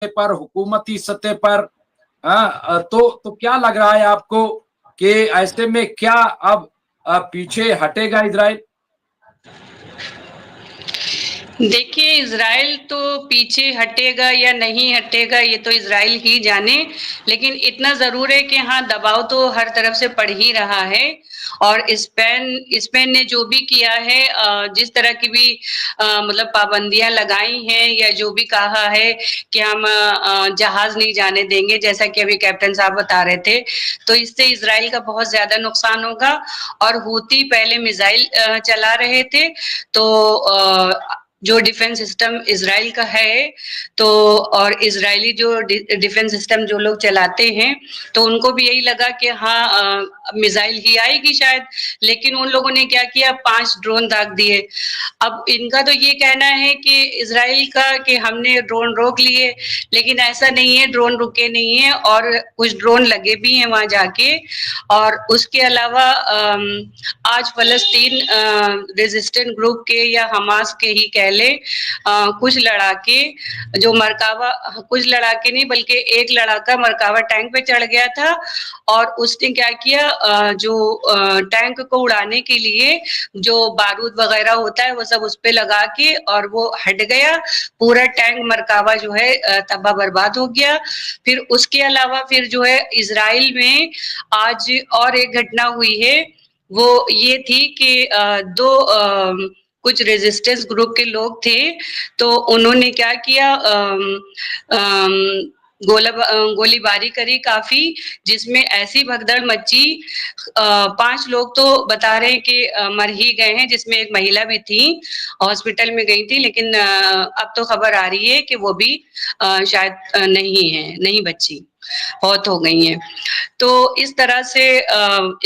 पर, हुकूमती सतह पर, तो क्या लग रहा है आपको कि ऐसे में क्या अब पीछे हटेगा इजराइल? देखिए, इज़राइल तो पीछे हटेगा या नहीं हटेगा ये तो इज़राइल ही जाने, लेकिन इतना ज़रूर है कि हाँ, दबाव तो हर तरफ से पड़ ही रहा है। और स्पेन ने जो भी किया है, जिस तरह की भी मतलब पाबंदियां लगाई हैं या जो भी कहा है कि हम जहाज नहीं जाने देंगे, जैसा कि अभी कैप्टन साहब बता रहे थे, तो इससे इज़राइल का बहुत ज्यादा नुकसान होगा। और हूती पहले मिसाइल चला रहे थे, तो जो डिफेंस सिस्टम इज़राइल का है, तो और इज़राइली जो डिफेंस सिस्टम जो लोग चलाते हैं, तो उनको भी यही लगा कि हाँ, मिसाइल ही आएगी शायद, लेकिन उन लोगों ने क्या किया, 5 ड्रोन दाग दिए। अब इनका तो ये कहना है कि इज़राइल का कि हमने ड्रोन रोक लिए, लेकिन ऐसा नहीं है, ड्रोन रुके नहीं है और कुछ ड्रोन लगे भी हैं वहां जाके। और उसके अलावा आज फलस्तीन रेजिस्टेंट ग्रुप के या हमास के ही कह ले, कुछ लड़ाके जो मरकावा, कुछ लड़ाके नहीं बल्कि एक लड़ाका मरकावा टैंक पे चढ़ गया था, और उसने क्या किया, जो टैंक को उड़ाने के लिए जो बारूद वगैरह होता है वो सब उस पे लगा के, और वो हट गया, पूरा टैंक मरकावा जो है तबाह बर्बाद हो गया। फिर उसके अलावा फिर जो है इज़राइल में आज और एक घटना हुई है, वो ये थी कि दो कुछ रेजिस्टेंस ग्रुप के लोग थे, तो उन्होंने क्या किया, गोलीबारी करी काफी, जिसमें ऐसी भगदड़ मची, 5 लोग तो बता रहे हैं कि मर ही गए हैं, जिसमें एक महिला भी थी, हॉस्पिटल में गई थी, लेकिन अब तो खबर आ रही है कि वो भी शायद नहीं है, नहीं बची, बहुत हो गई हैं। तो इस तरह से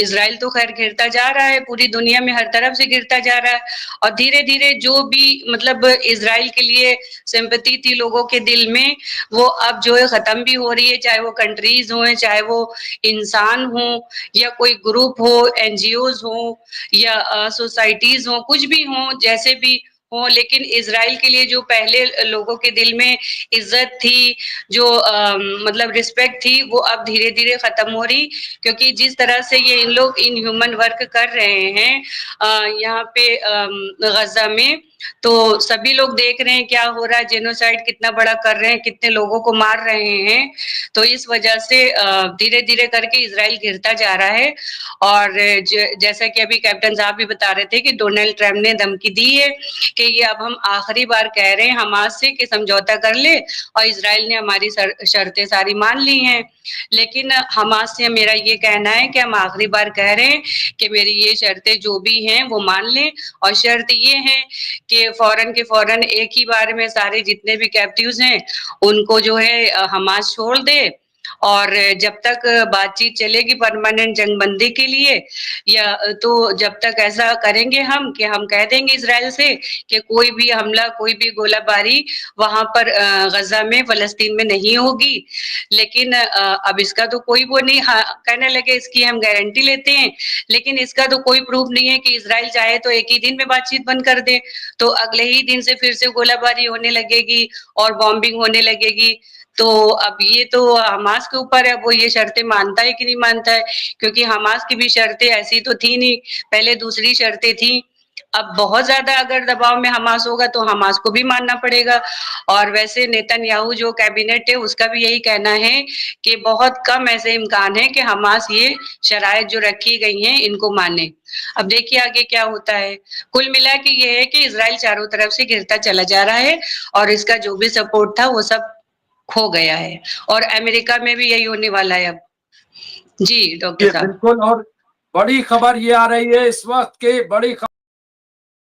इज़राइल तो खैर गिरता जा रहा है, पूरी दुनिया में हर तरफ से गिरता जा रहा है, और धीरे धीरे जो भी मतलब इज़राइल के लिए सिंपैथी थी लोगों के दिल में, वो अब जो है खत्म भी हो रही है, चाहे वो कंट्रीज हों, चाहे वो इंसान हो, या कोई ग्रुप हो, एनजीओज हो, या सोसाइटीज हो, कुछ भी हो, जैसे भी हो, लेकिन इज़राइल के लिए जो पहले लोगों के दिल में इज्जत थी, जो मतलब रिस्पेक्ट थी, वो अब धीरे धीरे खत्म हो रही, क्योंकि जिस तरह से ये इन लोग इनह्यूमन वर्क कर रहे हैं यहाँ पे गजा में, तो सभी लोग देख रहे हैं क्या हो रहा है, जेनोसाइड कितना बड़ा कर रहे हैं, कितने लोगों को मार रहे हैं। तो इस वजह से धीरे धीरे करके इज़राइल गिरता जा रहा है। और जैसा कि अभी कैप्टन साहब भी बता रहे थे कि डोनाल्ड ट्रंप ने धमकी दी है कि ये अब हम आखिरी बार कह रहे हैं हमास से कि समझौता कर ले, और इज़राइल ने हमारी शर्तें सारी मान ली हैं। लेकिन हमास से मेरा ये कहना है कि हम आखिरी बार कह रहे हैं कि मेरी ये शर्तें जो भी हैं वो मान लें, और शर्त ये है कि फौरन के फौरन एक ही बार में सारे जितने भी कैप्टिव्स हैं उनको जो है हमास छोड़ दे, और जब तक बातचीत चलेगी परमानेंट जंगबंदी के लिए, या तो जब तक ऐसा करेंगे हम कि हम कह देंगे इज़राइल से कि कोई भी हमला, कोई भी गोलाबारी वहां पर गजा में, फलस्तीन में नहीं होगी। लेकिन अब इसका तो कोई वो नहीं, हाँ, कहने लगे इसकी हम गारंटी लेते हैं, लेकिन इसका तो कोई प्रूफ नहीं है कि इज़राइल चाहे तो एक ही दिन में बातचीत बंद कर दे, तो अगले ही दिन से फिर से गोलाबारी होने लगेगी और बॉम्बिंग होने लगेगी। तो अब ये तो हमास के ऊपर है, वो ये शर्तें मानता है कि नहीं मानता है, क्योंकि हमास की भी शर्तें ऐसी तो थी नहीं, पहले दूसरी शर्तें थी। अब बहुत ज्यादा अगर दबाव में हमास होगा तो हमास को भी मानना पड़ेगा। और वैसे नेतन्याहू जो कैबिनेट है उसका भी यही कहना है कि बहुत कम ऐसे इम्कान है कि हमास ये शराइत जो रखी गई हैं इनको माने। अब देखिए आगे क्या होता है। कुल मिला के ये है कि इज़राइल चारों तरफ से गिरता चला जा रहा है, और इसका जो भी सपोर्ट था वो सब खो गया है, और अमेरिका में भी यही होने वाला है अब। जी डॉक्टर साहब। बिल्कुल, और बड़ी खबर ये आ रही है इस वक्त के, बड़ी